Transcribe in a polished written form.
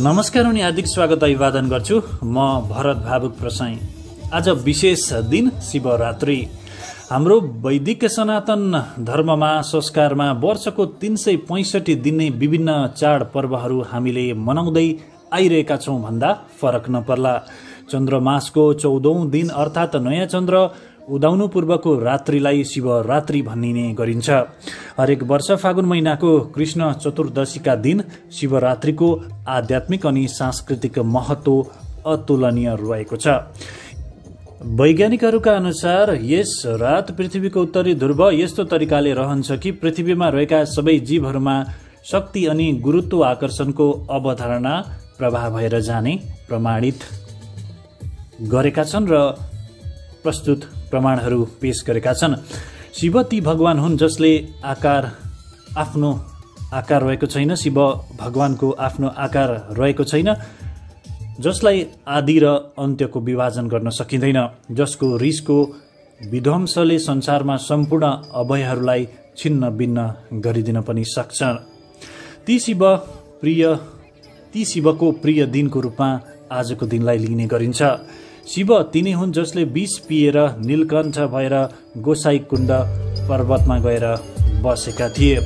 नमस्कार अनि हार्दिक स्वागत अभिवादन गर्छु। म भरत भावुक प्रसाई। आज विशेष दिन शिवरात्रि। हाम्रो वैदिक सनातन धर्ममा संस्कारमा वर्षको 365 दिन विभिन्न चाड पर्वहरू हामीले मनाउँदै आइरहेका छौँ भन्दा फरक नपर्ला। चन्द्रमासको 14औं दिन अर्थात् नयाँ चन्द्र उदाउनु पूर्वको रात्रिलाई शिवरात्रि भनिने गरिन्छ। हरेक वर्ष फागुन महिनाको कृष्ण चतुर्दशीका दिन शिवरात्रिको आध्यात्मिक अनि सांस्कृतिक महत्व अतुलनीय रहेको छ। वैज्ञानिकहरूका अनुसार यस रात पृथ्वीको उत्तरी ध्रुव यस्तो तरिकाले रहन्छ कि पृथ्वीमा रहेका सबै जीवहरूमा शक्ति अनि गुरुत्व आकर्षणको अवधारणा प्रभाव भएर जाने प्रमाणित गरेका छन् र प्रस्तुत प्रमाणहरू पेश गरेका छन्। शिव ती भगवान हुन् जसले आफ्नो आकार रहेको छैन। शिव भगवानको आफ्नो आकार रहेको छैन, जसलाई आदि र अन्त्यको विभाजन गर्न सकिँदैन, जसको रिसको विध्वंसले संसारमा सम्पूर्ण अभयहरूलाई छिन्न भिन्न गरिदिन पनि सक्छ। ती शिवको प्रिय दिनको रूपमा आजको दिनलाई लिने गरिन्छ। शिव तिनी हुन् जसले विष पिएर नीलकण्ठ भएर गोसाई कुण्ड पर्वतमा गएर बसेका थिए।